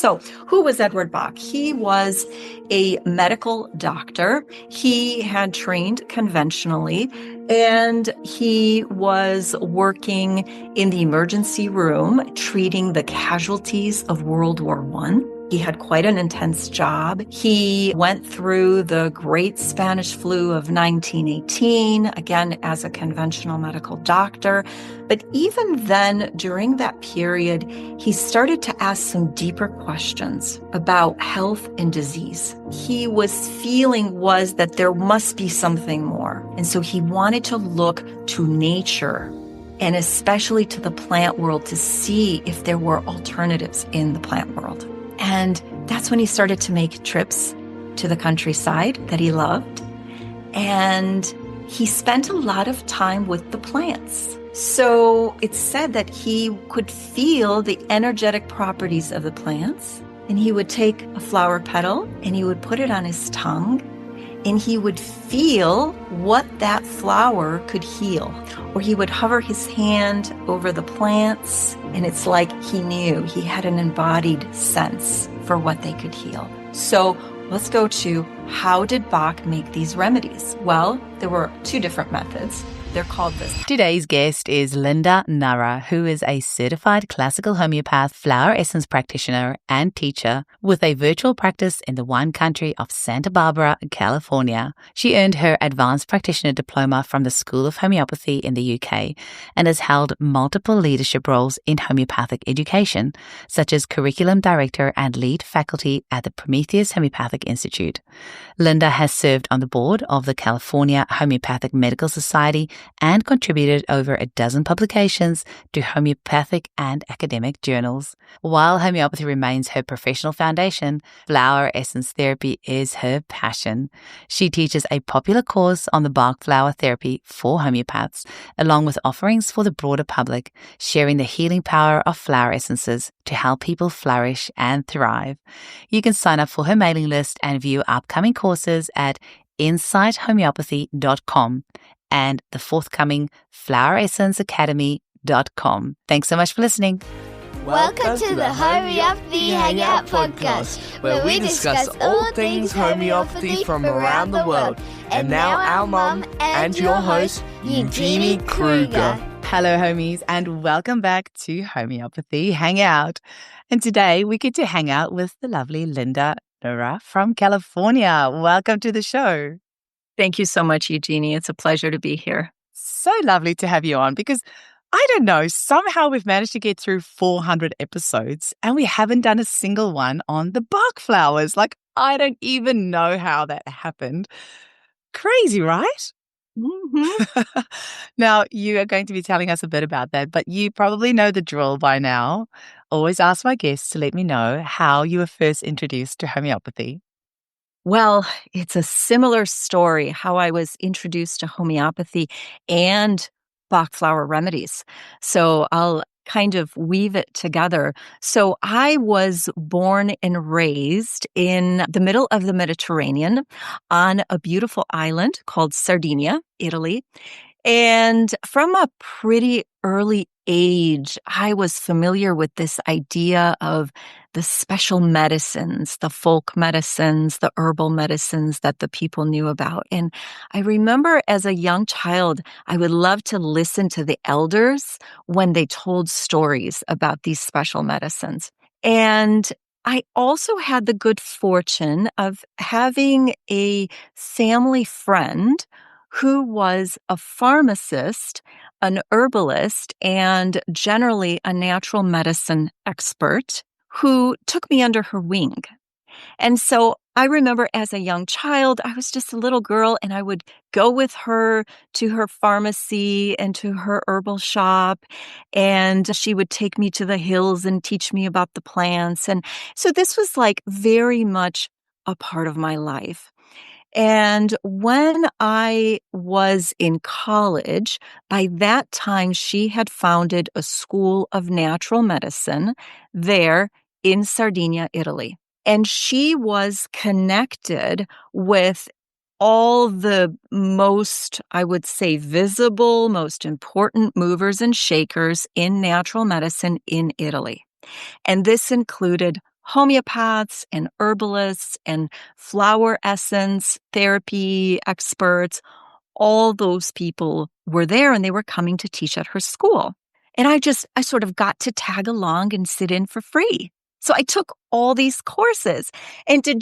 So who was Edward Bach? He was a medical doctor. He had trained conventionally, and he was working in the emergency room treating the casualties of World War I. He had quite an intense job. He went through the Great Spanish Flu of 1918, again, as a conventional medical doctor. But even then, during that period, he started to ask some deeper questions about health and disease. He was feeling that there must be something more. And so he wanted to look to nature, and especially to the plant world, to see if there were alternatives in the plant world. And that's when he started to make trips to the countryside that he loved. And he spent a lot of time with the plants. So it's said that he could feel the energetic properties of the plants. And he would take a flower petal and he would put it on his tongue. And he would feel what that flower could heal. Or he would hover his hand over the plants, and it's like he knew, he had an embodied sense for what they could heal. So let's go to, how did Bach make these remedies? Well, there were two different methods. They're called this. Today's guest is Linda Nurra, who is a certified classical homeopath, flower essence practitioner, and teacher with a virtual practice in the wine country of Santa Barbara, California. She earned her advanced practitioner diploma from the School of Homeopathy in the UK and has held multiple leadership roles in homeopathic education, such as curriculum director and lead faculty at the Prometheus Homeopathic Institute. Linda has served on the board of the California Homeopathic Medical Society and contributed over a dozen publications to homeopathic and academic journals. While homeopathy remains her professional foundation, flower essence therapy is her passion. She teaches a popular course on the Bach flower therapy for homeopaths, along with offerings for the broader public, sharing the healing power of flower essences to help people flourish and thrive. You can sign up for her mailing list and view upcoming courses at insighthomeopathy.com and the forthcoming floweressenceacademy.com. Thanks so much for listening. Welcome to the Homeopathy Hangout Podcast, where we discuss all things homeopathy from around the world. And now our mum and your host, Eugenie Kruger. Hello, homies, and welcome back to Homeopathy Hangout. And today we get to hang out with the lovely Linda Nurra from California. Welcome to the show. Thank you so much, Eugenie. It's a pleasure to be here. So lovely to have you on because, I don't know, somehow we've managed to get through 400 episodes and we haven't done a single one on the Bach flowers. Like, I don't even know how that happened. Crazy, right? Mm-hmm. Now, you are going to be telling us a bit about that, but you probably know the drill by now. Always ask my guests to let me know how you were first introduced to homeopathy. Well, it's a similar story, how I was introduced to homeopathy and Bach flower remedies. So I'll kind of weave it together. So I was born and raised in the middle of the Mediterranean on a beautiful island called Sardinia, Italy. And from a pretty early age, I was familiar with this idea of the special medicines, the folk medicines, the herbal medicines that the people knew about. And I remember as a young child, I would love to listen to the elders when they told stories about these special medicines. And I also had the good fortune of having a family friend who was a pharmacist, an herbalist, and generally a natural medicine expert who took me under her wing. And so I remember as a young child, I was just a little girl and I would go with her to her pharmacy and to her herbal shop. And she would take me to the hills and teach me about the plants. And so this was like very much a part of my life. And when I was in college, by that time, she had founded a school of natural medicine there in Sardinia, Italy. And she was connected with all the most, I would say, visible, most important movers and shakers in natural medicine in Italy. And this included homeopaths and herbalists and flower essence therapy experts. All those people were there and they were coming to teach at her school. And I sort of got to tag along and sit in for free. So I took all these courses. And to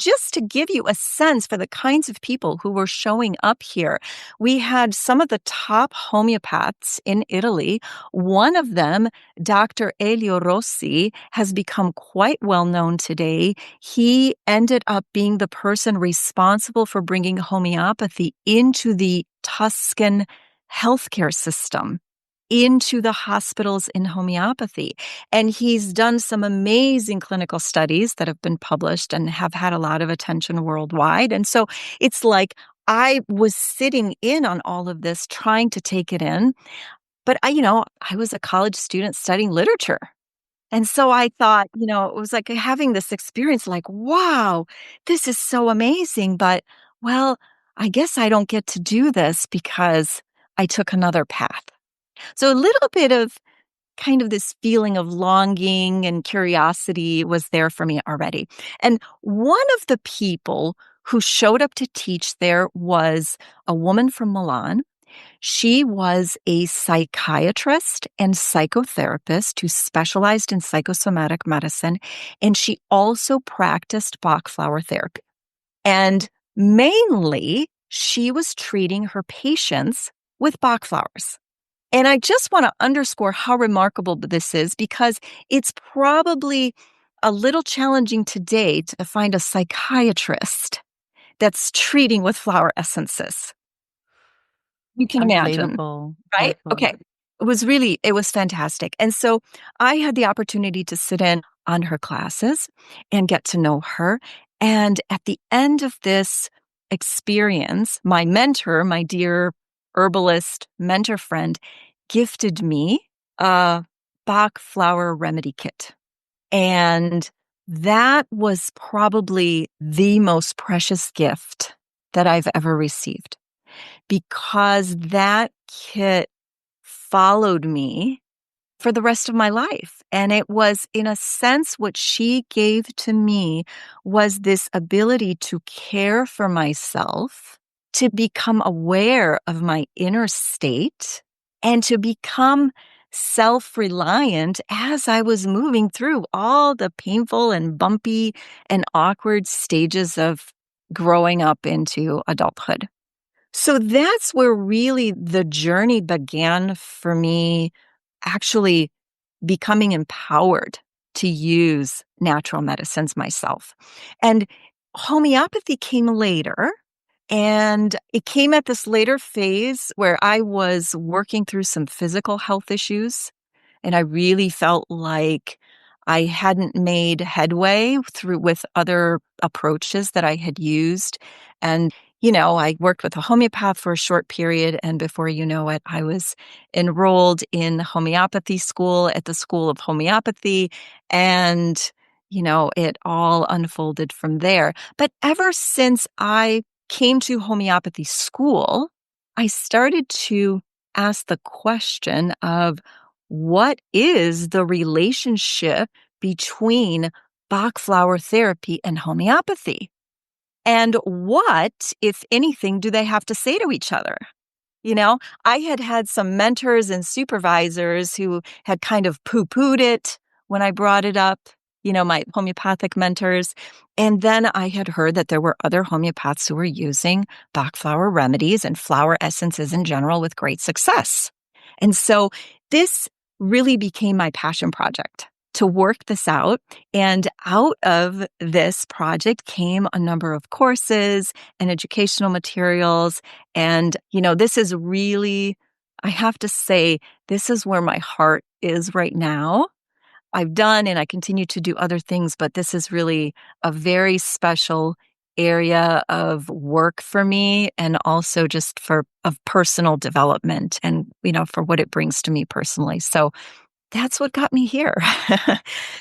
give you a sense for the kinds of people who were showing up here, we had some of the top homeopaths in Italy. One of them, Dr. Elio Rossi, has become quite well known today. He ended up being the person responsible for bringing homeopathy into the Tuscan healthcare system, into the hospitals in homeopathy. And he's done some amazing clinical studies that have been published and have had a lot of attention worldwide. And so it's like I was sitting in on all of this, trying to take it in. But I was a college student studying literature. And so I thought, it was like having this experience like, wow, this is so amazing. But, well, I guess I don't get to do this because I took another path. So a little bit of kind of this feeling of longing and curiosity was there for me already. And one of the people who showed up to teach there was a woman from Milan. She was a psychiatrist and psychotherapist who specialized in psychosomatic medicine, and she also practiced Bach flower therapy. And mainly, she was treating her patients with Bach flowers. And I just want to underscore how remarkable this is because it's probably a little challenging today to find a psychiatrist that's treating with flower essences. You can imagine, Unbelievable. right? Okay. It was fantastic. And so I had the opportunity to sit in on her classes and get to know her. And at the end of this experience, my mentor, my dear herbalist mentor friend, gifted me a Bach flower remedy kit. And that was probably the most precious gift that I've ever received because that kit followed me for the rest of my life. And it was, in a sense, what she gave to me was this ability to care for myself, to become aware of my inner state, and to become self-reliant as I was moving through all the painful and bumpy and awkward stages of growing up into adulthood. So that's where really the journey began for me, actually becoming empowered to use natural medicines myself. And homeopathy came later. And it came at this later phase where I was working through some physical health issues. And I really felt like I hadn't made headway through with other approaches that I had used. And, I worked with a homeopath for a short period. And before you know it, I was enrolled in homeopathy school at the School of Homeopathy. And, it all unfolded from there. But ever since I came to homeopathy school, I started to ask the question of what is the relationship between Bach flower therapy and homeopathy? And what, if anything, do they have to say to each other? I had some mentors and supervisors who had kind of poo-pooed it when I brought it up, my homeopathic mentors. And then I had heard that there were other homeopaths who were using Bach flower remedies and flower essences in general with great success. And so this really became my passion project to work this out. And out of this project came a number of courses and educational materials. And, this is really, I have to say, this is where my heart is right now. I've done and I continue to do other things, but this is really a very special area of work for me and also just of personal development and, for what it brings to me personally. So that's what got me here.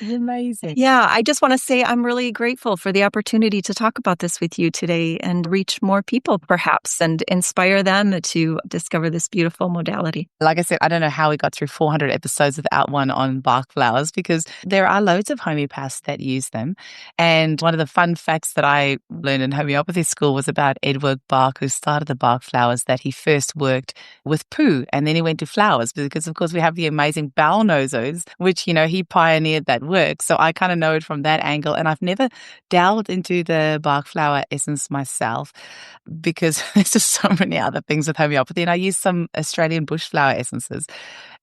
Amazing. Yeah, I just want to say I'm really grateful for the opportunity to talk about this with you today and reach more people, perhaps, and inspire them to discover this beautiful modality. Like I said, I don't know how we got through 400 episodes without one on Bach flowers, because there are loads of homeopaths that use them. And one of the fun facts that I learned in homeopathy school was about Edward Bach, who started the Bach flowers, that he first worked with poo and then he went to flowers because, of course, we have the amazing bowel nosers, which, he pioneered that work. So I kind of know it from that angle. And I've never delved into the Bach flower essence myself because there's just so many other things with homeopathy. And I use some Australian bush flower essences.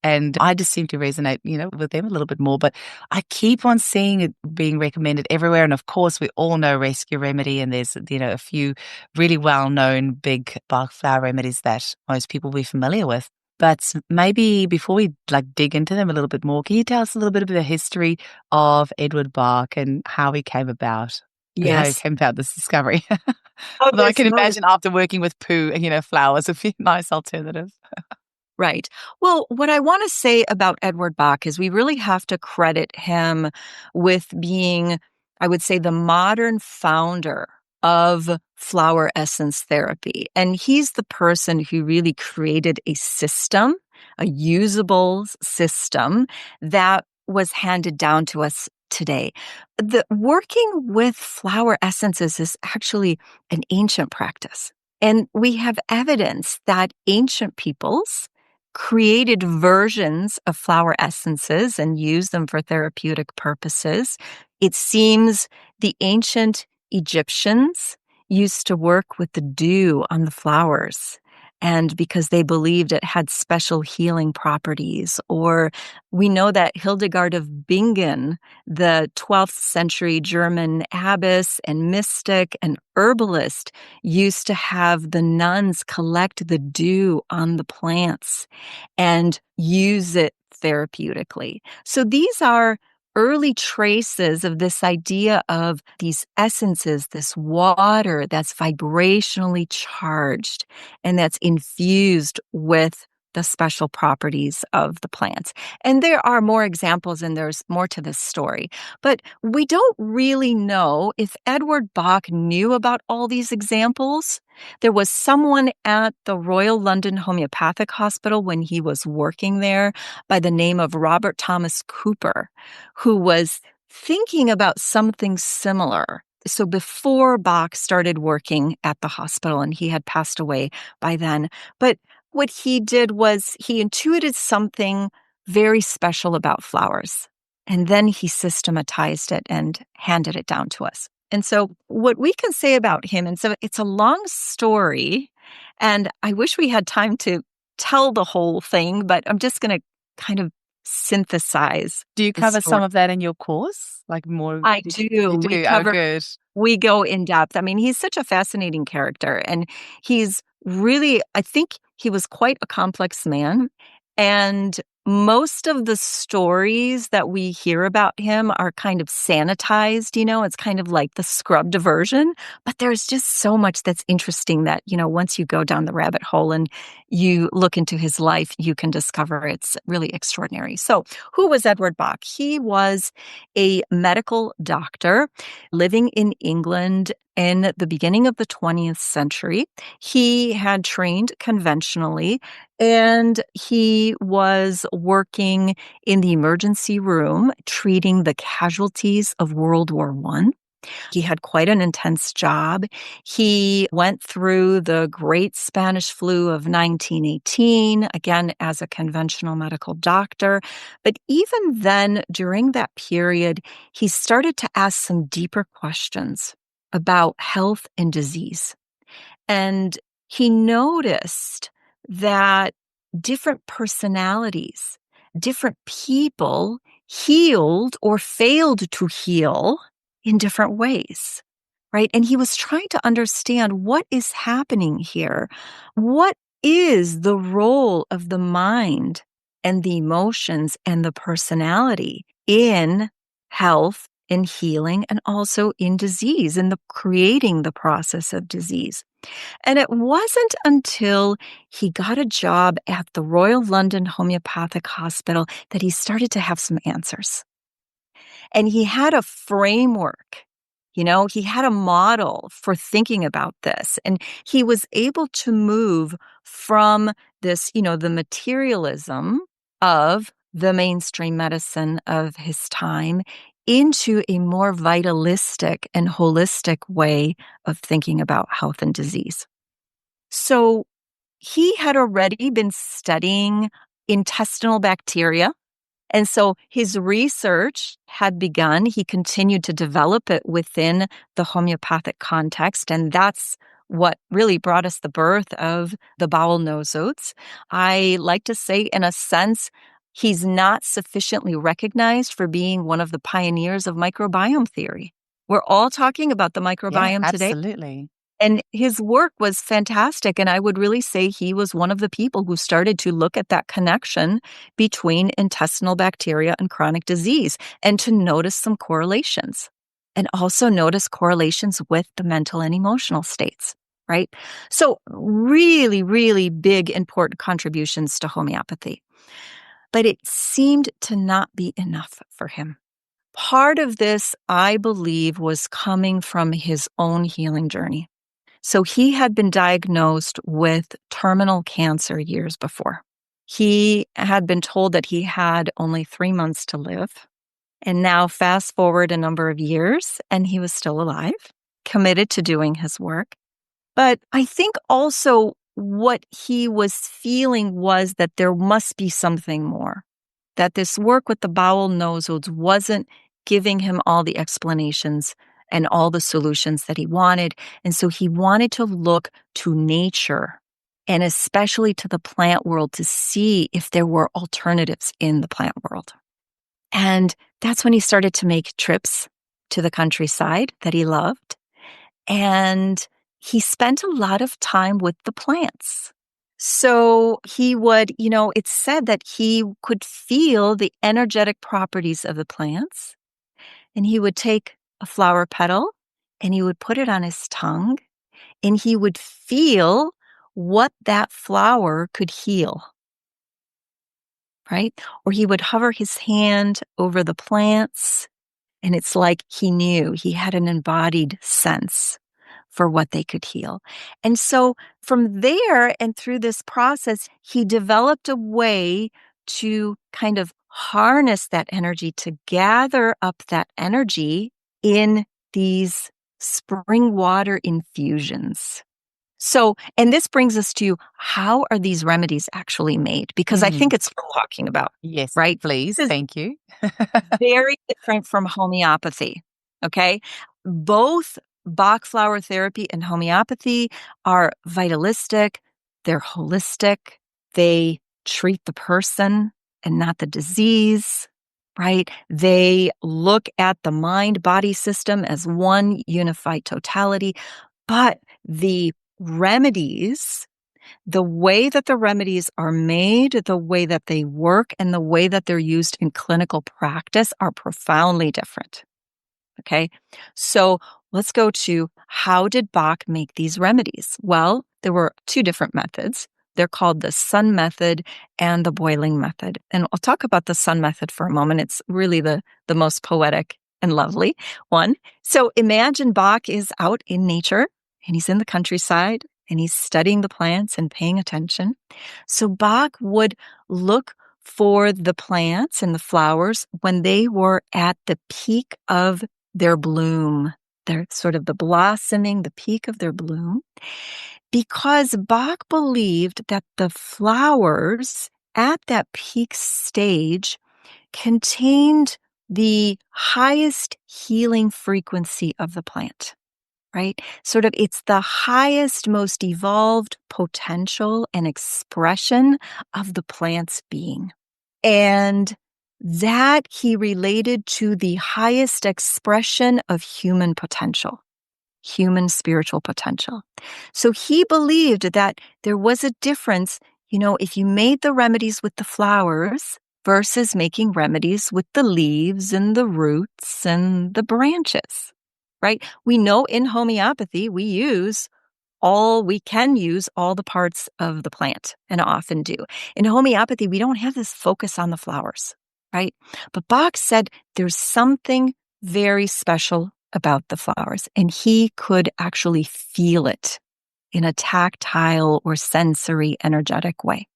And I just seem to resonate, with them a little bit more. But I keep on seeing it being recommended everywhere. And of course, we all know Rescue Remedy. And there's, a few really well-known big Bach flower remedies that most people will be familiar with. But maybe before we dig into them a little bit more, can you tell us a little bit of the history of Edward Bach and how he came about? How he Yes. came about this discovery? Oh, Although I yes. can No. imagine after working with poo, flowers would be a nice alternative. Right. Well, what I want to say about Edward Bach is we really have to credit him with being, I would say, the modern founder of flower essence therapy. And he's the person who really created a system, a usable system that was handed down to us today. The working with flower essences is actually an ancient practice. And we have evidence that ancient peoples created versions of flower essences and used them for therapeutic purposes. It seems the ancient Egyptians used to work with the dew on the flowers, and because they believed it had special healing properties. Or we know that Hildegard of Bingen, the 12th century German abbess and mystic and herbalist, used to have the nuns collect the dew on the plants and use it therapeutically. So these are early traces of this idea of these essences, this water that's vibrationally charged and that's infused with the special properties of the plants. And there are more examples and there's more to this story. But we don't really know if Edward Bach knew about all these examples. There was someone at the Royal London Homeopathic Hospital when he was working there by the name of Robert Thomas Cooper, who was thinking about something similar. So before Bach started working at the hospital, and he had passed away by then. But what he did was he intuited something very special about flowers, and then he systematized it and handed it down to us. And so what we can say about him, and so it's a long story, and I wish we had time to tell the whole thing, but I'm just going to kind of synthesize. Do you the cover some story. of that in your course? Like more? I You do. do? We Oh, cover good. we go in depth. I mean, he's such a fascinating character, and he's really, I think he was quite a complex man. And most of the stories that we hear about him are kind of sanitized, it's kind of like the scrubbed version. But there's just so much that's interesting that, once you go down the rabbit hole and you look into his life, you can discover it's really extraordinary. So, who was Edward Bach? He was a medical doctor living in England in the beginning of the 20th century. He had trained conventionally, and he was working in the emergency room treating the casualties of World War I. He had quite an intense job. He went through the Great Spanish Flu of 1918, again, as a conventional medical doctor. But even then, during that period, he started to ask some deeper questions about health and disease. And he noticed that different personalities, different people healed or failed to heal in different ways, right? And he was trying to understand what is happening here. What is the role of the mind and the emotions and the personality in health in healing and also in disease, in the creating the process of disease. And it wasn't until he got a job at the Royal London Homeopathic Hospital that he started to have some answers. And he had a framework, he had a model for thinking about this. And he was able to move from this, the materialism of the mainstream medicine of his time into a more vitalistic and holistic way of thinking about health and disease. So he had already been studying intestinal bacteria. And so his research had begun. He continued to develop it within the homeopathic context. And that's what really brought us the birth of the bowel nosodes. I like to say, in a sense, he's not sufficiently recognized for being one of the pioneers of microbiome theory. We're all talking about the microbiome today. Absolutely. And his work was fantastic. And I would really say he was one of the people who started to look at that connection between intestinal bacteria and chronic disease and to notice some correlations and also notice correlations with the mental and emotional states, right? So really, really big, important contributions to homeopathy. But it seemed to not be enough for him. Part of this, I believe, was coming from his own healing journey. So he had been diagnosed with terminal cancer years before. He had been told that he had only 3 months to live. And now fast forward a number of years, and he was still alive, committed to doing his work. But I think also what he was feeling was that there must be something more, that this work with the bowel nosodes wasn't giving him all the explanations and all the solutions that he wanted. And so he wanted to look to nature and especially to the plant world to see if there were alternatives in the plant world. And that's when he started to make trips to the countryside that he loved. And he spent a lot of time with the plants. So he would, it's said that he could feel the energetic properties of the plants. And he would take a flower petal and he would put it on his tongue and he would feel what that flower could heal, right? Or he would hover his hand over the plants and it's like he knew, he had an embodied sense for what they could heal. And so from there and through this process, he developed a way to kind of harness that energy, to gather up that energy in these spring water infusions. So, and this brings us to how are these remedies actually made? Because I think it's what we're talking about. Yes, right? please. Thank you. Very different from homeopathy. Okay. Both Bach flower therapy and homeopathy are vitalistic. They're holistic. They treat the person and not the disease, right? They look at the mind-body system as one unified totality. But the remedies, the way that the remedies are made, the way that they work, and the way that they're used in clinical practice are profoundly different. Okay, so let's go to how did Bach make these remedies? Well, there were 2 different methods. They're called the sun method and the boiling method. And I'll talk about the sun method for a moment. It's really the most poetic and lovely one. So imagine Bach is out in nature and he's in the countryside and he's studying the plants and paying attention. So Bach would look for the plants and the flowers when they were at the peak of their bloom. They're sort of the blossoming, the peak of their bloom, because Bach believed that the flowers at that peak stage contained the highest healing frequency of the plant, right? Sort of it's the highest, most evolved potential and expression of the plant's being. And that he related to the highest expression of human potential, human spiritual potential. So he believed that there was a difference, if you made the remedies with the flowers, versus making remedies with the leaves and the roots and the branches, right? We know in homeopathy we can use all the parts of the plant and often do. In homeopathy, we don't have this focus on the flowers, right? But Bach said there's something very special about the flowers, and he could actually feel it in a tactile or sensory energetic way.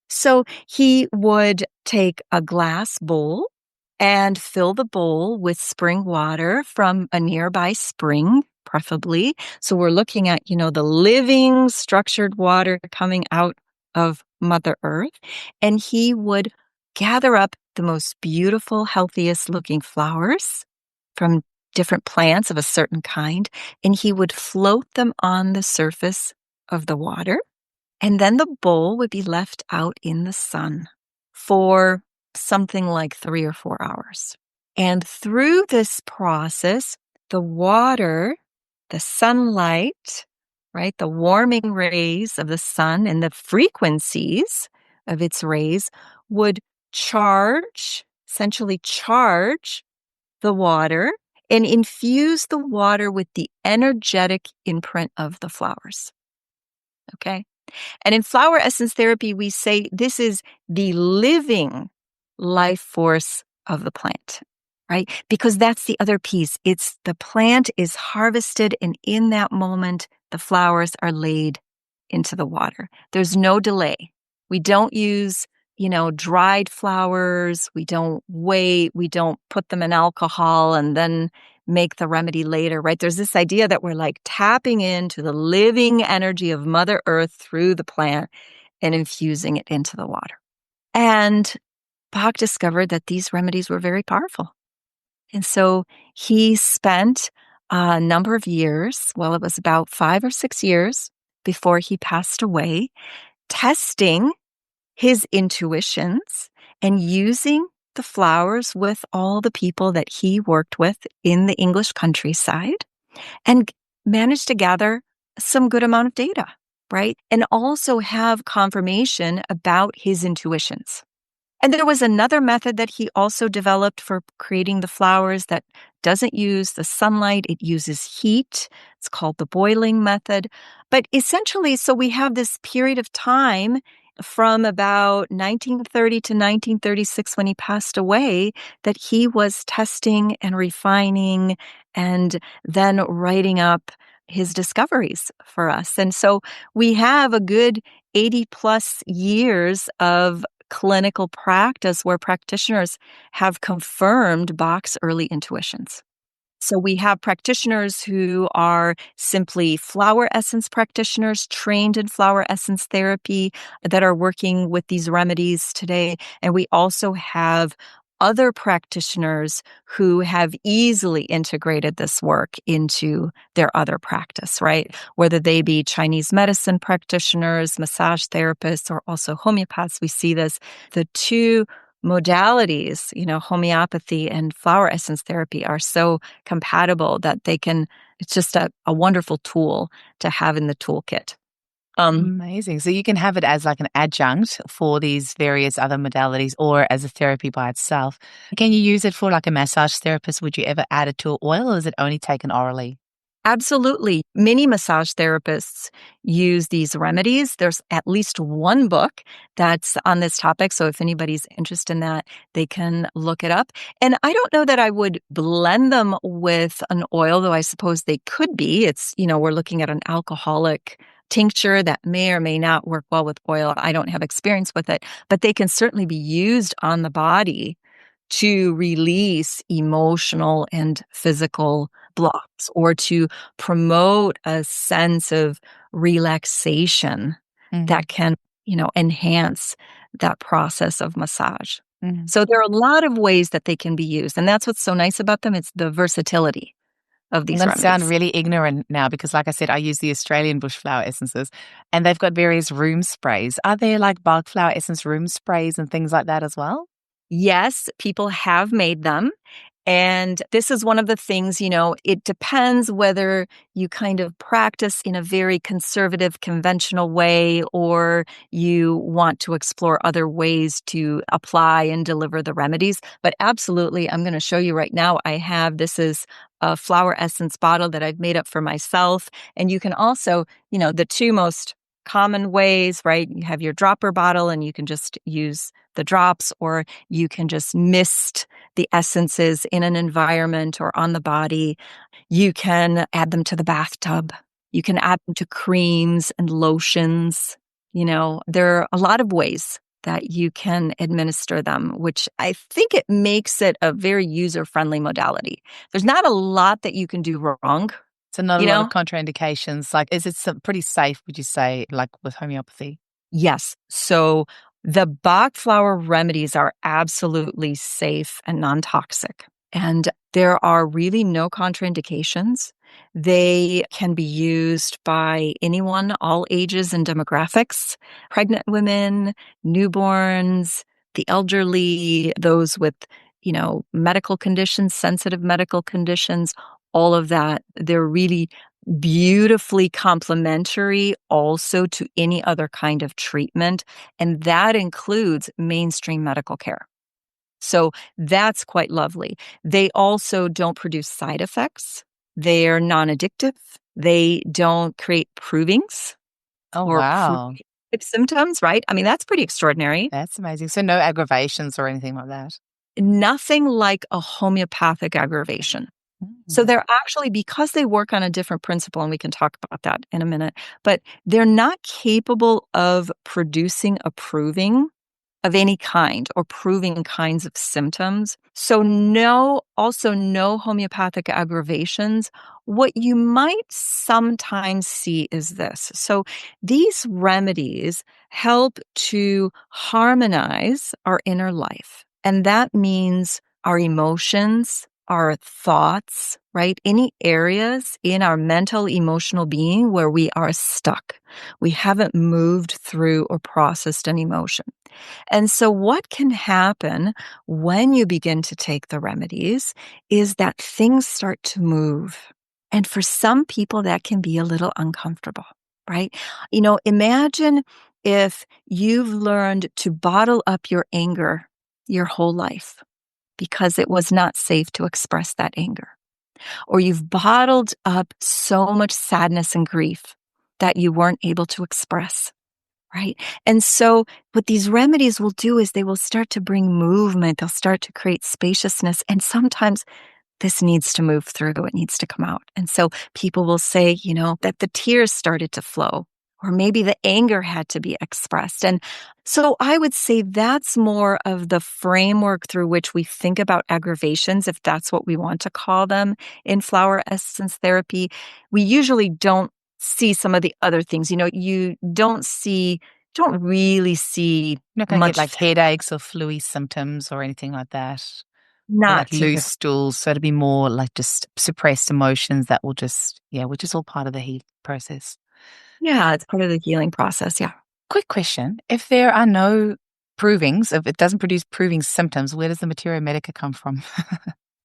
So he would take a glass bowl and fill the bowl with spring water from a nearby spring, preferably. So we're looking at, the living structured water coming out of Mother Earth. And he would gather up the most beautiful, healthiest looking flowers from different plants of a certain kind, and he would float them on the surface of the water. And then the bowl would be left out in the sun for something like 3 or 4 hours. And through this process, the water, the sunlight, right, the warming rays of the sun and the frequencies of its rays would essentially charge the water and infuse the water with the energetic imprint of the flowers. Okay? And in flower essence therapy, we say this is the living life force of the plant, right? Because that's the other piece. It's the plant is harvested, and in that moment, the flowers are laid into the water. There's no delay. We don't use, dried flowers. We don't wait. We don't put them in alcohol and then make the remedy later, right? There's this idea that we're like tapping into the living energy of Mother Earth through the plant and infusing it into the water. And Bach discovered that these remedies were very powerful. And so he spent a number of years, it was about 5 or 6 years before he passed away, testing his intuitions and using the flowers with all the people that he worked with in the English countryside, and managed to gather some good amount of data, right? And also have confirmation about his intuitions. And there was another method that he also developed for creating the flowers that doesn't use the sunlight, it uses heat. It's called the boiling method. But essentially, so we have this period of time from about 1930 to 1936 when he passed away that he was testing and refining and then writing up his discoveries for us. And so we have a good 80 plus years of clinical practice where practitioners have confirmed Bach's early intuitions. So we have practitioners who are simply flower essence practitioners trained in flower essence therapy that are working with these remedies today. And we also have other practitioners who have easily integrated this work into their other practice, right? Whether they be Chinese medicine practitioners, massage therapists, or also homeopaths, we see this. The two modalities, homeopathy and flower essence therapy are so compatible that it's just a wonderful tool to have in the toolkit. Amazing. So you can have it as like an adjunct for these various other modalities or as a therapy by itself. Can you use it for like a massage therapist? Would you ever add it to an oil, or is it only taken orally? Absolutely. Many massage therapists use these remedies. There's at least one book that's on this topic. So if anybody's interested in that, they can look it up. And I don't know that I would blend them with an oil, though I suppose they could be. We're looking at an alcoholic tincture that may or may not work well with oil. I don't have experience with it, but they can certainly be used on the body to release emotional and physical blocks or to promote a sense of relaxation that can, enhance that process of massage. So there are a lot of ways that they can be used. And that's what's so nice about them. It's the versatility of these remedies. I'm going to sound really ignorant now because, like I said, I use the Australian bush flower essences and they've got various room sprays. Are there like Bach flower essence room sprays and things like that as well? Yes, people have made them. And this is one of the things, it depends whether you kind of practice in a very conservative, conventional way, or you want to explore other ways to apply and deliver the remedies. But absolutely, I'm going to show you right now. This is a flower essence bottle that I've made up for myself. And you can also, the two most common ways, right? You have your dropper bottle and you can just use the drops, or you can just mist the essences in an environment or on the body. You can add them to the bathtub. You can add them to creams and lotions. There are a lot of ways that you can administer them, which I think it makes it a very user-friendly modality. There's not a lot that you can do wrong. So not a lot of contraindications. Like, is it pretty safe, would you say, like with homeopathy? Yes. So the Bach flower remedies are absolutely safe and non-toxic. And there are really no contraindications. They can be used by anyone, all ages and demographics, pregnant women, newborns, the elderly, those with, medical conditions, sensitive medical conditions, all of that. They're really beautifully complementary also to any other kind of treatment, and that includes mainstream medical care. So that's quite lovely. They also don't produce side effects. They're non-addictive. They don't create provings or wow. symptoms, right? I mean, that's pretty extraordinary. That's amazing. So no aggravations or anything like that? Nothing like a homeopathic aggravation. So they're actually, because they work on a different principle, and we can talk about that in a minute, but they're not capable of producing a proving of any kind or proving kinds of symptoms. So no homeopathic aggravations. What you might sometimes see is this. So these remedies help to harmonize our inner life. And that means our emotions, our thoughts, right? Any areas in our mental, emotional being where we are stuck. We haven't moved through or processed an emotion. And so what can happen when you begin to take the remedies is that things start to move. And for some people, that can be a little uncomfortable, right? Imagine if you've learned to bottle up your anger your whole life because it was not safe to express that anger. Or you've bottled up so much sadness and grief that you weren't able to express, right? And so what these remedies will do is they will start to bring movement. They'll start to create spaciousness. And sometimes this needs to move through. It needs to come out. And so people will say, that the tears started to flow, or maybe the anger had to be expressed. And so I would say that's more of the framework through which we think about aggravations, if that's what we want to call them in flower essence therapy. We usually don't see some of the other things. You don't really see You're not going to much get like headaches or flu symptoms or anything like that. not like loose stools. So it'll be more like just suppressed emotions that will just, which is all part of the heat process. Yeah, it's part of the healing process. Yeah. Quick question. If there are no provings, if it doesn't produce proving symptoms, where does the materia medica come from?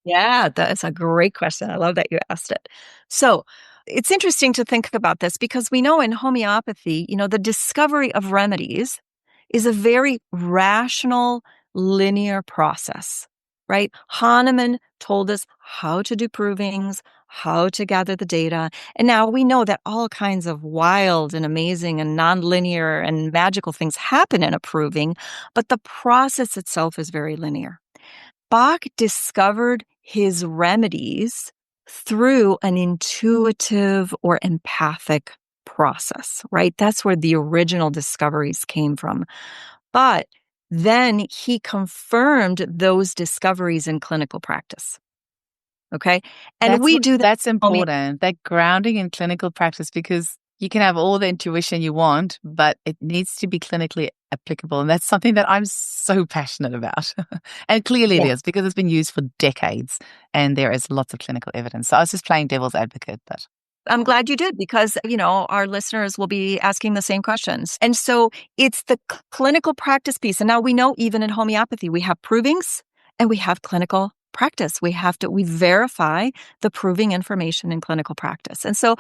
Yeah, that's a great question. I love that you asked it. So it's interesting to think about this because we know in homeopathy, the discovery of remedies is a very rational, linear process, right? Hahnemann told us how to do provings, how to gather the data. And now we know that all kinds of wild and amazing and nonlinear and magical things happen in a proving, but the process itself is very linear. Bach discovered his remedies through an intuitive or empathic process, right? That's where the original discoveries came from. But then he confirmed those discoveries in clinical practice. Okay. And That's important, that grounding in clinical practice, because you can have all the intuition you want, but it needs to be clinically applicable. And that's something that I'm so passionate about. And clearly it is, because it's been used for decades and there is lots of clinical evidence. So I was just playing devil's advocate, but I'm glad you did, because, our listeners will be asking the same questions. And so it's the clinical practice piece. And now we know even in homeopathy, we have provings and we have clinical practice. We verify the proving information in clinical practice. And so,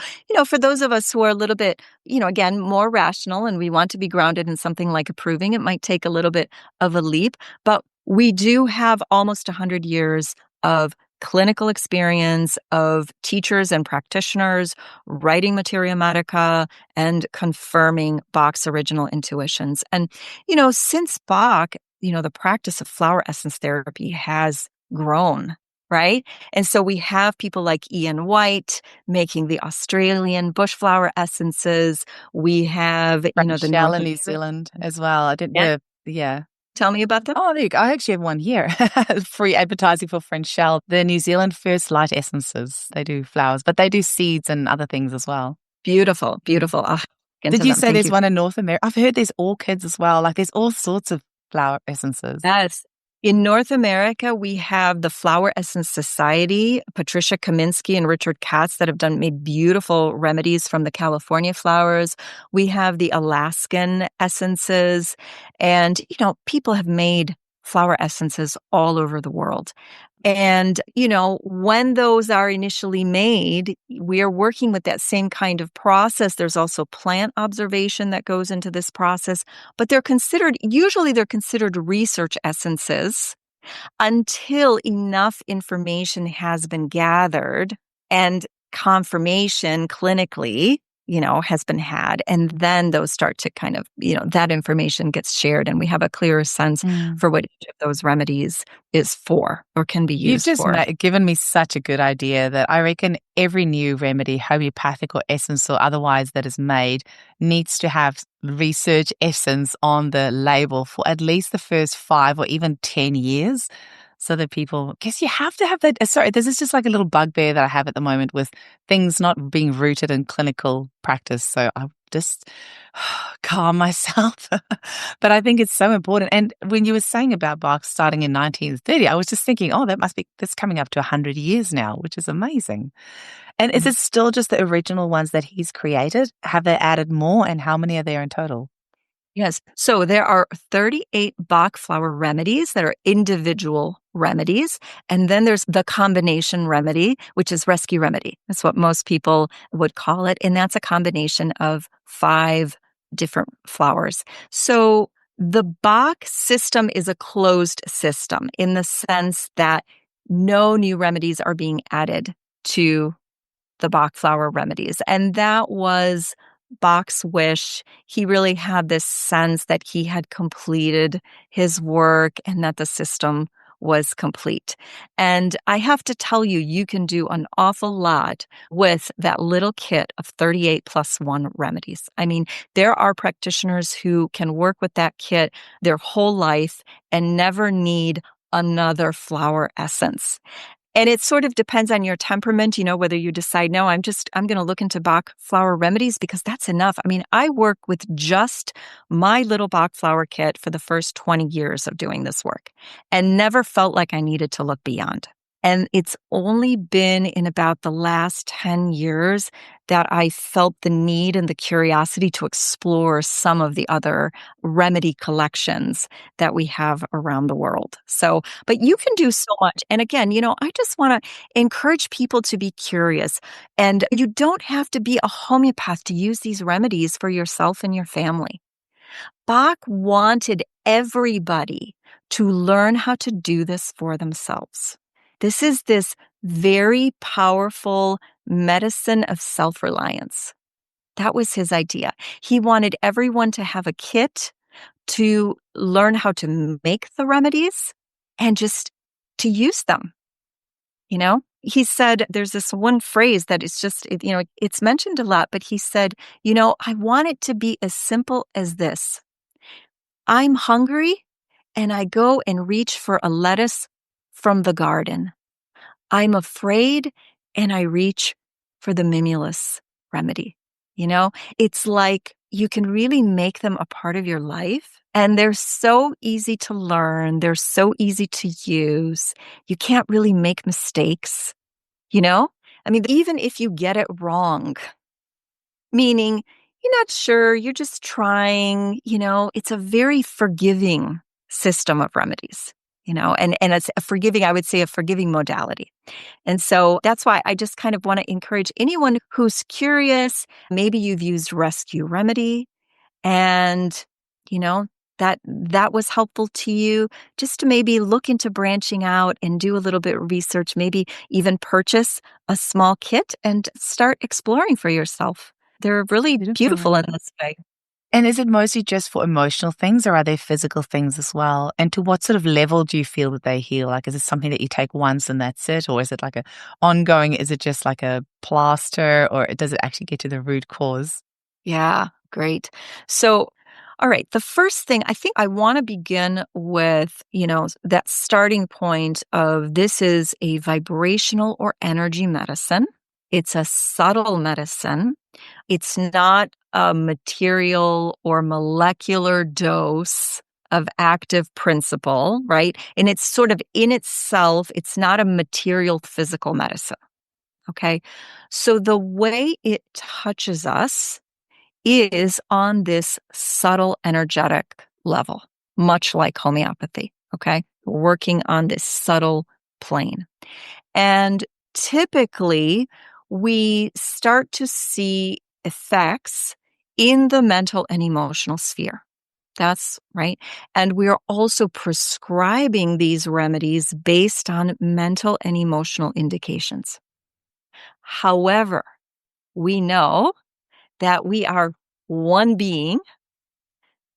for those of us who are a little bit, again, more rational and we want to be grounded in something like a proving, it might take a little bit of a leap, but we do have almost 100 years of clinical experience of teachers and practitioners writing Materia Medica and confirming Bach's original intuitions. And, since Bach, the practice of flower essence therapy has grown, right? And so we have people like Ian White making the Australian bush flower essences. We have, the Shell in New Zealand as well. I didn't. Yeah. Tell me about them. Oh, there you go. I actually have one here. Free advertising for French Shell. The New Zealand First Light Essences. They do flowers, but they do seeds and other things as well. Beautiful, beautiful. Did you say there's one in North America? I've heard there's orchids as well. Like there's all sorts of flower essences. Yes. In North America, we have the Flower Essence Society, Patricia Kaminsky and Richard Katz that have made beautiful remedies from the California flowers. We have the Alaskan essences. And, people have made flower essences all over the world. And, when those are initially made, we are working with that same kind of process. There's also plant observation that goes into this process, but usually they're considered research essences until enough information has been gathered and confirmation clinically, has been had. And then those start to kind of, that information gets shared and we have a clearer sense for what each of those remedies is for or can be used for. You've just given me such a good idea that I reckon every new remedy, homeopathic or essence or otherwise that is made, needs to have research essence on the label for at least the first 5 or even 10 years. So that people, guess you have to have that. Sorry, this is just like a little bugbear that I have at the moment with things not being rooted in clinical practice. So I just calm myself. But I think it's so important. And when you were saying about Bach starting in 1930, I was just thinking, that's coming up to 100 years now, which is amazing. And is it still just the original ones that he's created? Have they added more? And how many are there in total? Yes. So there are 38 Bach flower remedies that are individual remedies. And then there's the combination remedy, which is rescue remedy. That's what most people would call it. And that's a combination of 5 different flowers. So the Bach system is a closed system in the sense that no new remedies are being added to the Bach flower remedies. And that was Bach's wish. He really had this sense that he had completed his work and that the system was complete. And I have to tell you, you can do an awful lot with that little kit of 38 plus 1 remedies. I mean, there are practitioners who can work with that kit their whole life and never need another flower essence. And it sort of depends on your temperament, whether you decide, no, I'm going to look into Bach flower remedies because that's enough. I mean, I work with just my little Bach flower kit for the first 20 years of doing this work and never felt like I needed to look beyond. And it's only been in about the last 10 years that I felt the need and the curiosity to explore some of the other remedy collections that we have around the world. So, but you can do so much. And again, I just want to encourage people to be curious. And you don't have to be a homeopath to use these remedies for yourself and your family. Bach wanted everybody to learn how to do this for themselves. This is this very powerful medicine of self-reliance. That was his idea. He wanted everyone to have a kit to learn how to make the remedies and just to use them. He said, there's this one phrase that is just, it's mentioned a lot, but he said, I want it to be as simple as this. I'm hungry and I go and reach for a lettuce from the garden. I'm afraid and I reach for the mimulus remedy. It's like you can really make them a part of your life and they're so easy to learn. They're so easy to use. You can't really make mistakes, I mean, even if you get it wrong, meaning you're not sure, you're just trying, it's a very forgiving system of remedies. and it's a forgiving, I would say a forgiving modality. And so that's why I just kind of want to encourage anyone who's curious. Maybe you've used Rescue Remedy and, you know, that was helpful to you, just to maybe look into branching out and do a little bit of research, maybe even purchase a small kit and start exploring for yourself. They're really beautiful in this way. And is it mostly just for emotional things, or are there physical things as well? And to what sort of level do you feel that they heal? Like, is it something that you take once and that's it? Or is it like a ongoing, is it just like a plaster, or does it actually get to the root cause? Yeah, great. So, all right, the first thing I think I want to begin with, that starting point of this is a vibrational or energy medicine. It's a subtle medicine. It's not a material or molecular dose of active principle, right? And it's sort of in itself, it's not a material physical medicine. Okay. So the way it touches us is on this subtle energetic level, much like homeopathy. Okay. Working on this subtle plane. And typically, we start to see effects in the mental and emotional sphere. That's right. And we are also prescribing these remedies based on mental and emotional indications. However, we know that we are one being,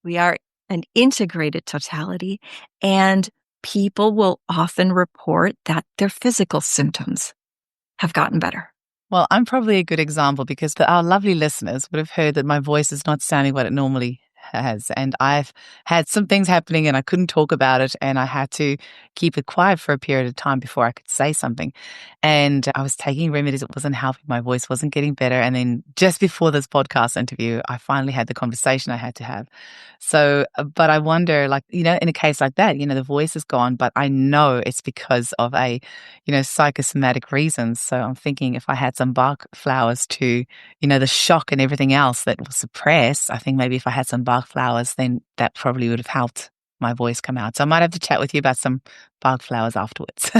we are an integrated totality, and people will often report that their physical symptoms have gotten better. Well, I'm probably a good example because our lovely listeners would have heard that my voice is not sounding what it normally has. And I've had some things happening and I couldn't talk about it, and I had to keep it quiet for a period of time before I could say something. And I was taking remedies. It wasn't helping. My voice wasn't getting better. And then just before this podcast interview, I finally had the conversation I had to have. So, but I wonder, like, in a case like that, the voice is gone, but I know it's because of psychosomatic reasons. So I'm thinking if I had some Bach flowers to, the shock and everything else that was suppressed, I think maybe if I had some Bach flowers, then that probably would have helped my voice come out. So I might have to chat with you about some Bach flowers afterwards.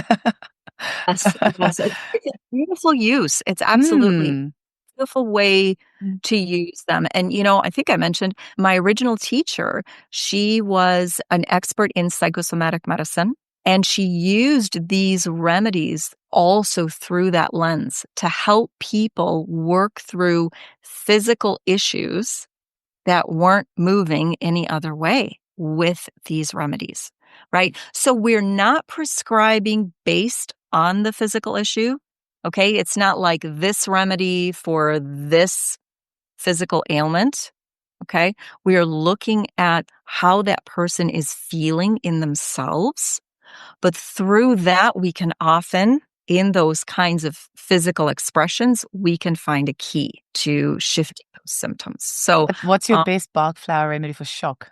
Yes, yes. It's a beautiful use. It's absolutely a Mm. beautiful way to use them. And, I think I mentioned my original teacher, she was an expert in psychosomatic medicine, and she used these remedies also through that lens to help people work through physical issues that weren't moving any other way with these remedies, right? So we're not prescribing based on the physical issue. Okay. It's not like this remedy for this physical ailment. Okay. We are looking at how that person is feeling in themselves. But through that, we can often, in those kinds of physical expressions, we can find a key to shifting those symptoms. So, What's your best Bach flower remedy for shock?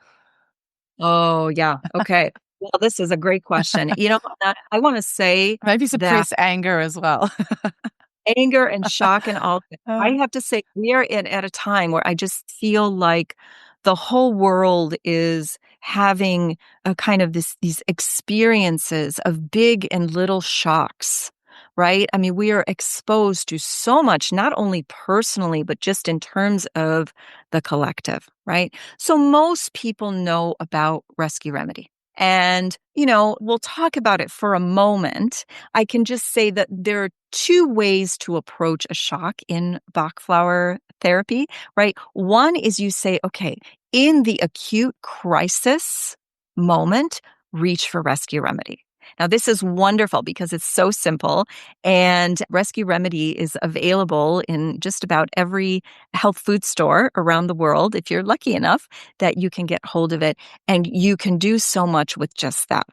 oh, yeah. Okay. Well, this is a great question. I want to say Maybe that suppress anger as well. anger and shock and all, I have to say we are at a time where I just feel like the whole world is having a kind of these experiences of big and little shocks, right? I mean, we are exposed to so much, not only personally, but just in terms of the collective, right? So most people know about Rescue Remedy. And, we'll talk about it for a moment. I can just say that there are two ways to approach a shock in Bach flower therapy, right? One is you say, okay, in the acute crisis moment, reach for Rescue Remedy. Now, this is wonderful because it's so simple, and Rescue Remedy is available in just about every health food store around the world, if you're lucky enough that you can get hold of it, and you can do so much with just that.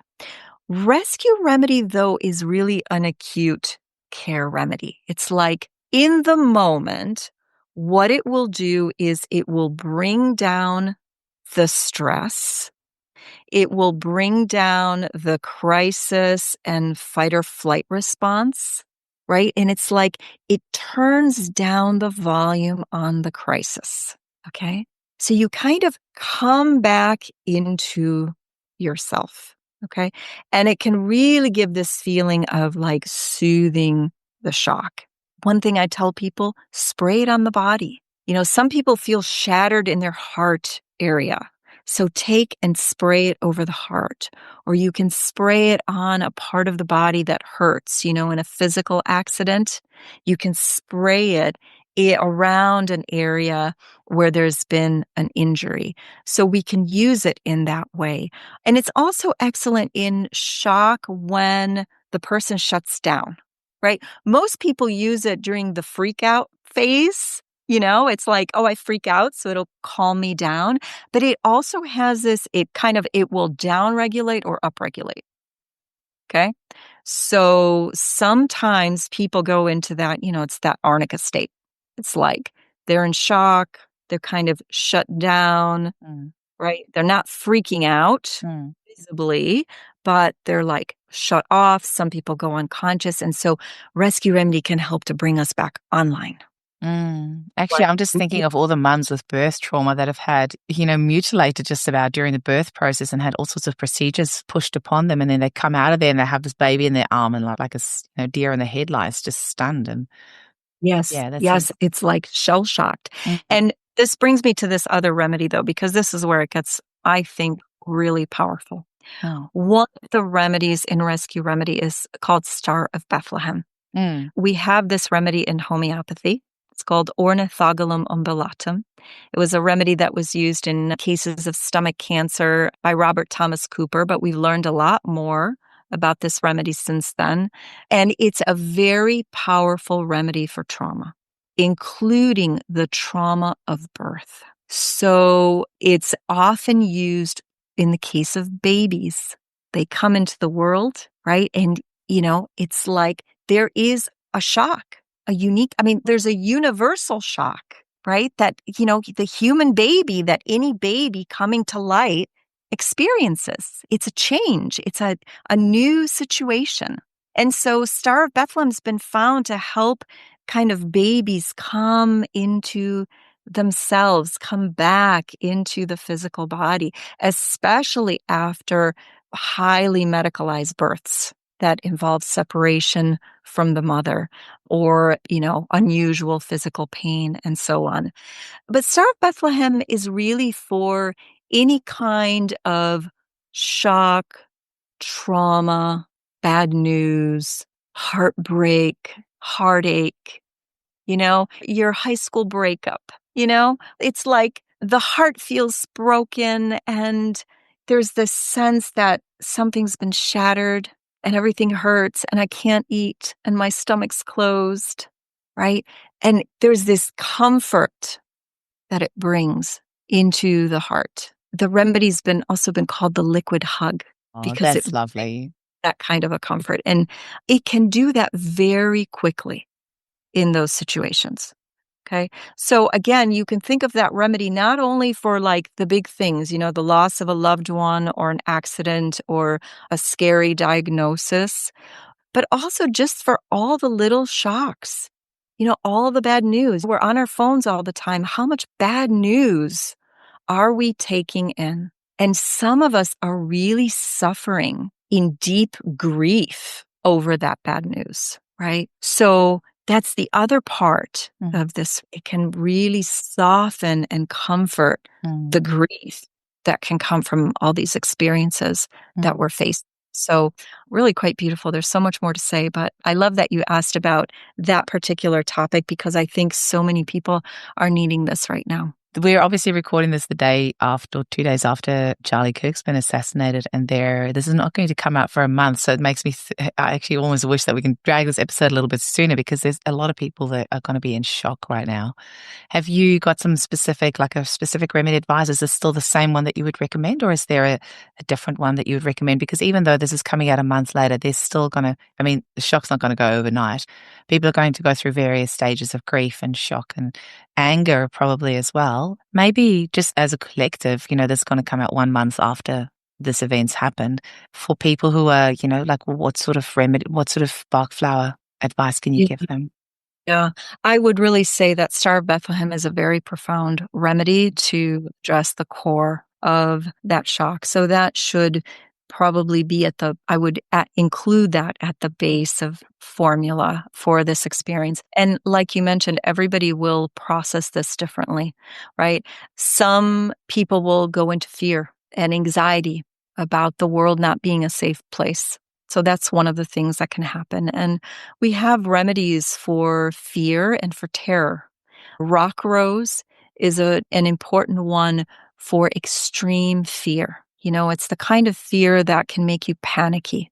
Rescue Remedy, though, is really an acute care remedy. It's like in the moment, what it will do is it will bring down the stress. It will bring down the crisis and fight or flight response, right? And it's like it turns down the volume on the crisis. Okay. So you kind of come back into yourself. Okay. And it can really give this feeling of like soothing the shock. One thing I tell people, spray it on the body. Some people feel shattered in their heart area. So take and spray it over the heart, or you can spray it on a part of the body that hurts, in a physical accident. You can spray it around an area where there's been an injury. So we can use it in that way. And it's also excellent in shock when the person shuts down, right? Most people use it during the freak out phase. It's like, oh, I freak out, so it'll calm me down. But it also has this, it will down regulate or up regulate. Okay. So sometimes people go into that, it's that arnica state. It's like they're in shock, they're kind of shut down, right? They're not freaking out visibly, but they're like shut off. Some people go unconscious. And so Rescue Remedy can help to bring us back online. Actually, I'm just thinking of all the mums with birth trauma that have had, mutilated just about during the birth process and had all sorts of procedures pushed upon them. And then they come out of there and they have this baby in their arm and like a deer in the headlights, just stunned. And yes, it's like shell shocked. And this brings me to this other remedy, though, because this is where it gets, I think, really powerful. One of the remedies in Rescue Remedy is called Star of Bethlehem. We have this remedy in homeopathy. It's called Ornithogalum umbellatum. It was a remedy that was used in cases of stomach cancer by Robert Thomas Cooper, but we've learned a lot more about this remedy since then. And it's a very powerful remedy for trauma, including the trauma of birth. So it's often used in the case of babies. They come into the world, right? And, it's like there is a shock, there's a universal shock, right? That, the human baby, that any baby coming to light experiences. It's a change. It's a new situation. And so Star of Bethlehem's been found to help kind of babies come into themselves, come back into the physical body, especially after highly medicalized births that involve separation from the mother or, unusual physical pain and so on. But Star of Bethlehem is really for any kind of shock, trauma, bad news, heartbreak, heartache, your high school breakup, it's like the heart feels broken and there's this sense that something's been shattered and everything hurts and I can't eat and my stomach's closed, right? And there's this comfort that it brings into the heart. The remedy's also been called the liquid hug because that's lovely. That kind of a comfort. And it can do that very quickly in those situations. Okay. So again, you can think of that remedy not only for like the big things, the loss of a loved one or an accident or a scary diagnosis, but also just for all the little shocks, all the bad news. We're on our phones all the time. How much bad news are we taking in? And some of us are really suffering in deep grief over that bad news, right? So that's the other part of this. It can really soften and comfort the grief that can come from all these experiences that we're facing. So really quite beautiful. There's so much more to say, but I love that you asked about that particular topic because I think so many people are needing this right now. We're obviously recording this the day after, or 2 days after Charlie Kirk's been assassinated, and this is not going to come out for a month. So it makes me, I actually almost wish that we can drag this episode a little bit sooner because there's a lot of people that are going to be in shock right now. Have you got some specific remedy advice? Is this still the same one that you would recommend, or is there a different one that you would recommend? Because even though this is coming out a month later, there's still the shock's not going to go overnight. People are going to go through various stages of grief and shock and anger probably as well. Maybe just as a collective, this is going to come out 1 month after this event's happened. For people who are, what sort of Bach flower advice can you give them? Yeah, I would really say that Star of Bethlehem is a very profound remedy to address the core of that shock. So that should probably be I would include that at the base of formula for this experience. And like you mentioned, everybody will process this differently, right? Some people will go into fear and anxiety about the world not being a safe place. So that's one of the things that can happen. And we have remedies for fear and for terror. Rock rose is an important one for extreme fear. It's the kind of fear that can make you panicky,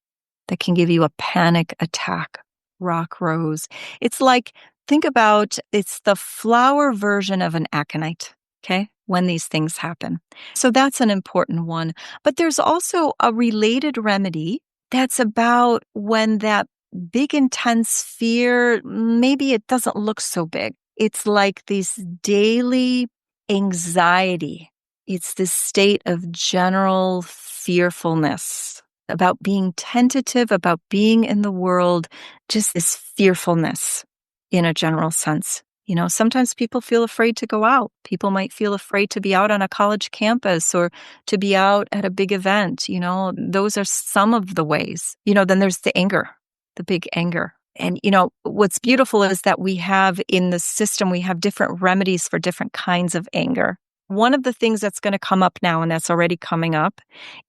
that can give you a panic attack. Rock rose. It's like, think about, it's the flower version of an aconite, okay, when these things happen. So that's an important one. But there's also a related remedy that's about when that big, intense fear, maybe it doesn't look so big. It's like this daily anxiety. It's this state of general fearfulness about being tentative, about being in the world, just this fearfulness in a general sense. Sometimes people feel afraid to go out. People might feel afraid to be out on a college campus or to be out at a big event. Those are some of the ways. Then there's the anger, the big anger. And, what's beautiful is that we have in the system, we have different remedies for different kinds of anger. One of the things that's going to come up now, and that's already coming up,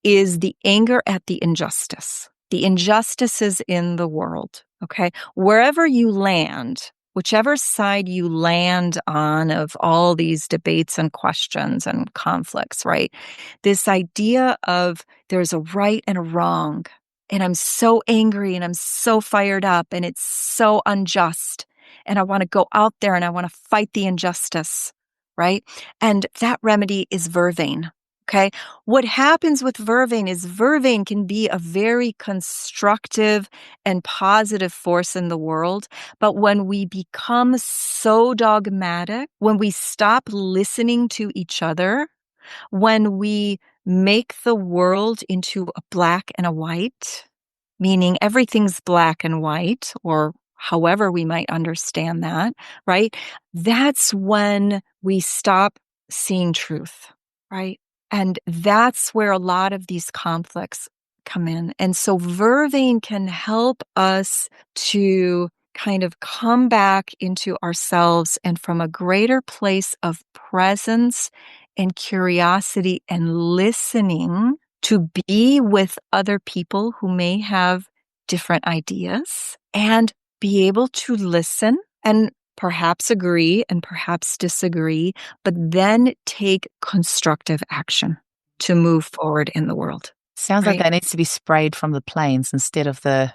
is the anger at the injustices in the world. Okay. Wherever you land, whichever side you land on of all these debates and questions and conflicts, right? This idea of there's a right and a wrong, and I'm so angry and I'm so fired up and it's so unjust, and I want to go out there and I want to fight the injustice, right? And that remedy is vervain. Okay. What happens with vervain is vervain can be a very constructive and positive force in the world. But when we become so dogmatic, when we stop listening to each other, when we make the world into a black and a white, meaning everything's black and white, or however we might understand that, right? That's when we stop seeing truth, right? And that's where a lot of these conflicts come in. And so vervain can help us to kind of come back into ourselves and from a greater place of presence and curiosity and listening to be with other people who may have different ideas and be able to listen and perhaps agree and perhaps disagree, but then take constructive action to move forward in the world. Sounds like that needs to be sprayed from the planes instead of the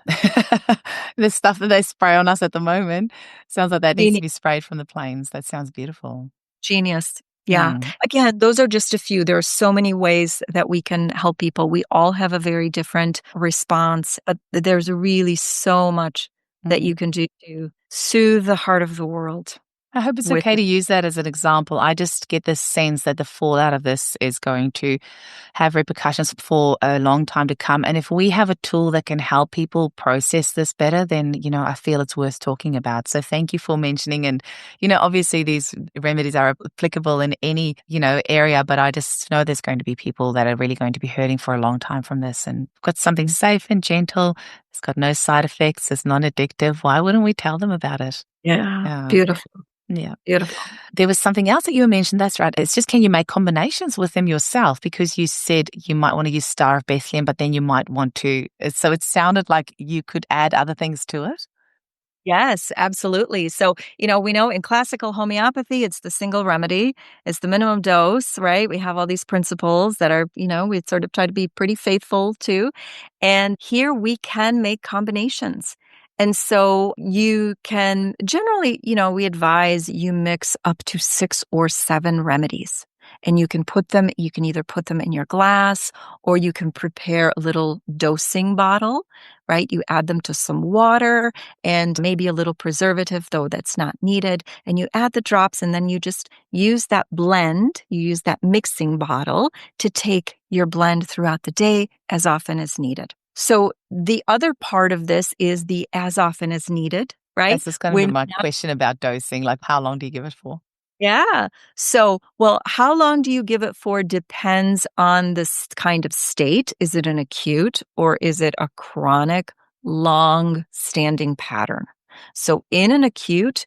the stuff that they spray on us at the moment. Sounds like that needs to be sprayed from the planes. That sounds beautiful. Genius. Yeah. Again, those are just a few. There are so many ways that we can help people. We all have a very different response, but there's really so much that you can do to soothe the heart of the world. I hope it's okay to use that as an example. I just get this sense that the fallout of this is going to have repercussions for a long time to come. And if we have a tool that can help people process this better, then, I feel it's worth talking about. So thank you for mentioning. And, obviously these remedies are applicable in any, area, but I just know there's going to be people that are really going to be hurting for a long time from this. And we've got something safe and gentle. It's got no side effects. It's non-addictive. Why wouldn't we tell them about it? Yeah. Beautiful. Yeah. Beautiful. There was something else that you mentioned. That's right. It's just, can you make combinations with them yourself? Because you said you might want to use Star of Bethlehem, but then you might want to. So it sounded like you could add other things to it. Yes, absolutely. So, we know in classical homeopathy, it's the single remedy. It's the minimum dose, right? We have all these principles that are, we sort of try to be pretty faithful to. And here we can make combinations. And so you can generally, we advise you mix up to 6 or 7 remedies. And you can either put them in your glass, or you can prepare a little dosing bottle, right? You add them to some water and maybe a little preservative, though that's not needed. And you add the drops, and then you just use that blend. You use that mixing bottle to take your blend throughout the day as often as needed. So the other part of this is the as often as needed, right? That's just going to be my question about dosing. Like, how long do you give it for? Yeah. So, well, how long do you give it for depends on this kind of state. Is it an acute or is it a chronic, long-standing pattern? So, in an acute,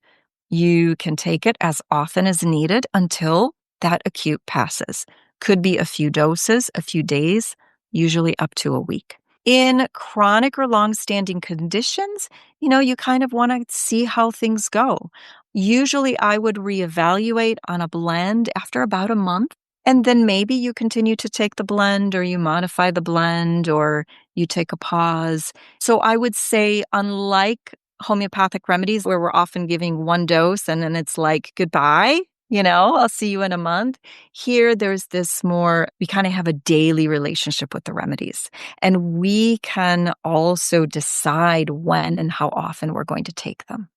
you can take it as often as needed until that acute passes. Could be a few doses, a few days, usually up to a week. In chronic or long-standing conditions, you kind of want to see how things go. Usually, I would reevaluate on a blend after about a month, and then maybe you continue to take the blend or you modify the blend or you take a pause. So I would say, unlike homeopathic remedies where we're often giving one dose and then it's like, goodbye, I'll see you in a month. Here, there's this more, we kind of have a daily relationship with the remedies. And we can also decide when and how often we're going to take them.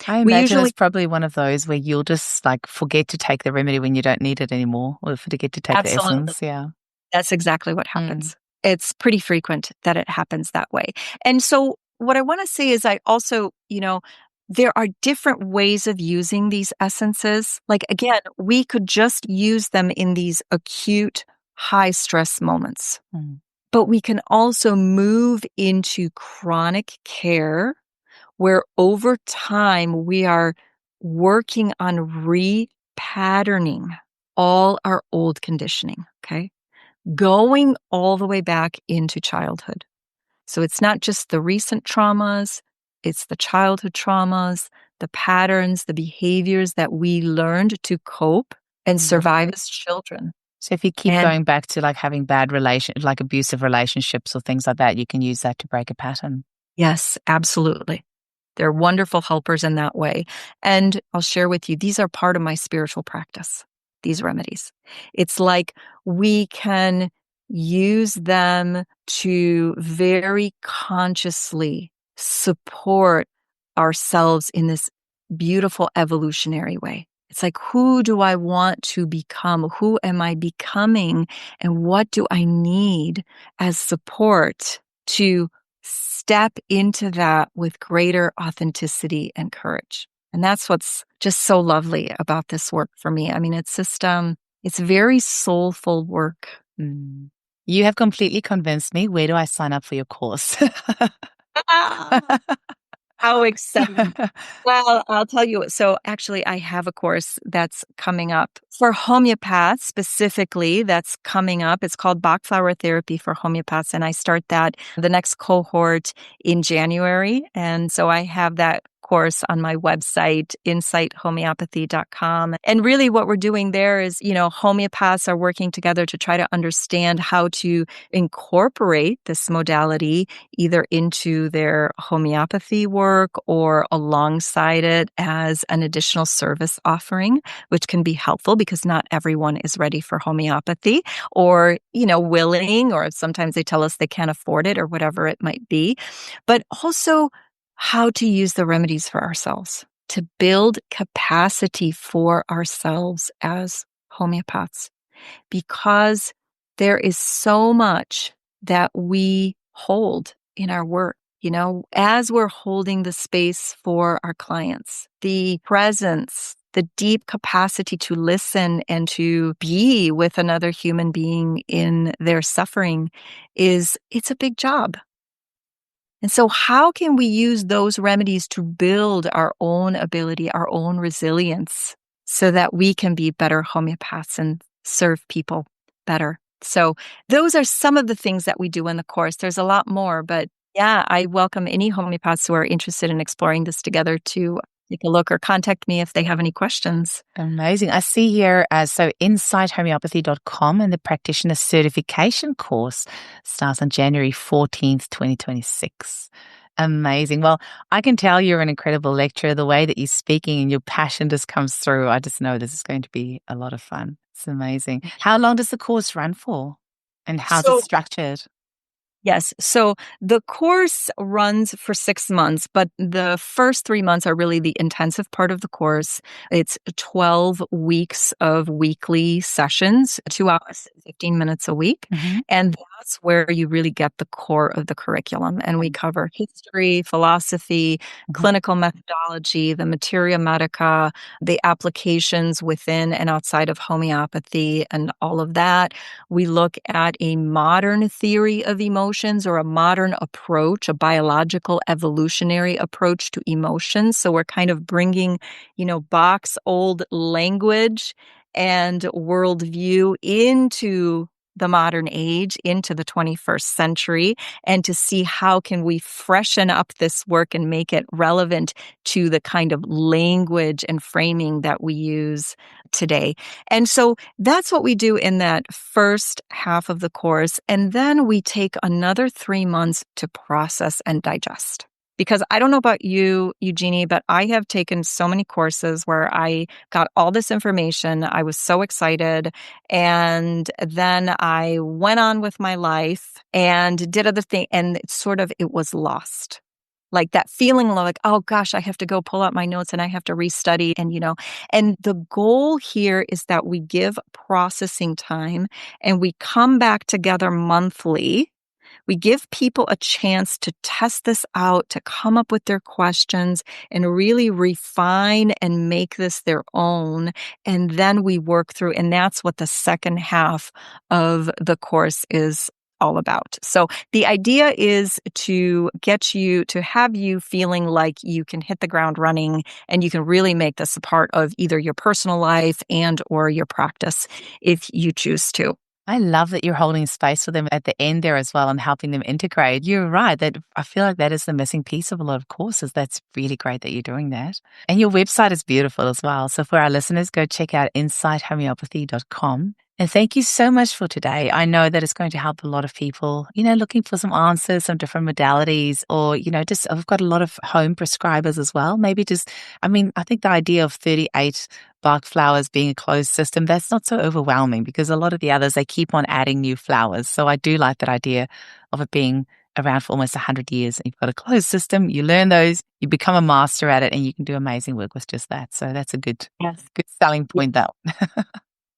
I We imagine usually it's probably one of those where you'll just like forget to take the remedy when you don't need it anymore, or forget to take the Absolutely. essence. Yeah. That's exactly what happens. It's pretty frequent that it happens that way. And so what I want to say is I also, there are different ways of using these essences. Like, again, we could just use them in these acute high stress moments, but we can also move into chronic care where over time we are working on repatterning all our old conditioning. Okay. Going all the way back into childhood. So it's not just the recent traumas, it's the childhood traumas, the patterns, the behaviors that we learned to cope and survive as children. So if you keep going back to like having like abusive relationships or things like that, you can use that to break a pattern. Yes, absolutely. They're wonderful helpers in that way. And I'll share with you, these are part of my spiritual practice, these remedies. It's like we can use them to very consciously support ourselves in this beautiful evolutionary way. It's like, who do I want to become? Who am I becoming? And what do I need as support to step into that with greater authenticity and courage? And that's what's just so lovely about this work for me. I mean, it's just, it's very soulful work. You have completely convinced me. Where do I sign up for your course? How exciting. Well, I'll tell you. So actually, I have a course that's coming up for homeopaths specifically. That's coming up. It's called Bach Flower Therapy for Homeopaths. And I start the next cohort in January. And so I have that course on my website, insighthomeopathy.com. And really what we're doing there is, homeopaths are working together to try to understand how to incorporate this modality either into their homeopathy work or alongside it as an additional service offering, which can be helpful because not everyone is ready for homeopathy or, willing, or sometimes they tell us they can't afford it or whatever it might be. But also how to use the remedies for ourselves, to build capacity for ourselves as homeopaths, because there is so much that we hold in our work. As we're holding the space for our clients, the presence, the deep capacity to listen and to be with another human being in their suffering it's a big job. And so how can we use those remedies to build our own ability, our own resilience, so that we can be better homeopaths and serve people better? So those are some of the things that we do in the course. There's a lot more, but yeah, I welcome any homeopaths who are interested in exploring this together to take a look or contact me if they have any questions. Amazing. I see here, so insighthomeopathy.com, and the practitioner certification course starts on January 14th, 2026. Amazing. Well, I can tell you're an incredible lecturer. The way that you're speaking and your passion just comes through. I just know this is going to be a lot of fun. It's amazing. How long does the course run for? And how's it structured? Yes. So the course runs for 6 months, but the first 3 months are really the intensive part of the course. It's 12 weeks of weekly sessions, 2 hours, 15 minutes a week. Hmm. And that's where you really get the core of the curriculum. And we cover history, philosophy, clinical methodology, the materia medica, the applications within and outside of homeopathy, and all of that. We look at a modern theory of emotions or a modern approach, a biological evolutionary approach to emotions. So we're kind of bringing, Bach's old language and worldview into the modern age, into the 21st century, and to see how can we freshen up this work and make it relevant to the kind of language and framing that we use today. And so that's what we do in that first half of the course. And then we take another 3 months to process and digest. Because I don't know about you, Eugenie, but I have taken so many courses where I got all this information. I was so excited. And then I went on with my life and did other things. And it was lost. Like that feeling like, oh gosh, I have to go pull out my notes and I have to restudy. And the goal here is that we give processing time and we come back together monthly. We give people a chance to test this out, to come up with their questions and really refine and make this their own. And then we work through, and that's what the second half of the course is all about. So the idea is to have you feeling like you can hit the ground running and you can really make this a part of either your personal life and or your practice if you choose to. I love that you're holding space for them at the end there as well and helping them integrate. You're right. That I feel like that is the missing piece of a lot of courses. That's really great that you're doing that. And your website is beautiful as well. So for our listeners, go check out insighthomeopathy.com. And thank you so much for today. I know that it's going to help a lot of people, looking for some answers, some different modalities, or, just I've got a lot of home prescribers as well. Maybe I think the idea of 38 Bach flowers being a closed system, that's not so overwhelming because a lot of the others, they keep on adding new flowers. So I do like that idea of it being around for almost 100 years. You've got a closed system, you learn those, you become a master at it, and you can do amazing work with just that. So that's a good selling point, that one.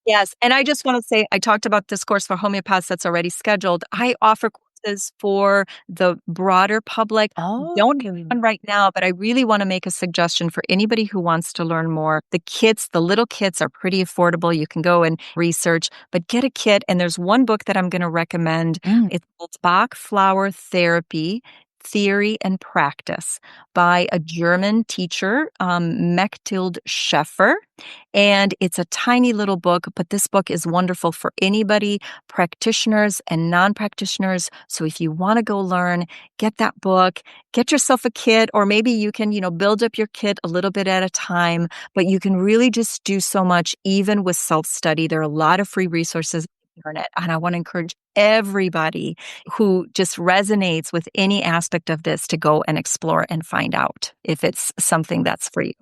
Yes. And I just want to say, I talked about this course for homeopaths that's already scheduled. I offer courses for the broader public. Oh, Don't have one right now, but I really want to make a suggestion for anybody who wants to learn more. The little kits are pretty affordable. You can go and research, but get a kit. And there's one book that I'm going to recommend. It's called Bach Flower Therapy, Theory and Practice by a German teacher, Mechthild Scheffer. And it's a tiny little book, but this book is wonderful for anybody, practitioners and non-practitioners. So if you want to go learn, get that book, get yourself a kit, or maybe you can, build up your kit a little bit at a time, but you can really just do so much even with self-study. There are a lot of free resources on it. And I want to encourage everybody who just resonates with any aspect of this to go and explore and find out if it's something that's for you.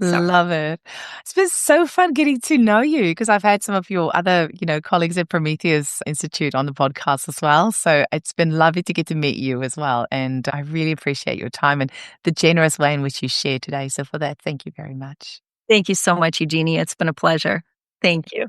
So. Love it. It's been so fun getting to know you because I've had some of your other, colleagues at Prometheus Institute on the podcast as well. So it's been lovely to get to meet you as well. And I really appreciate your time and the generous way in which you shared today. So for that, thank you very much. Thank you so much, Eugenie. It's been a pleasure. Thank you.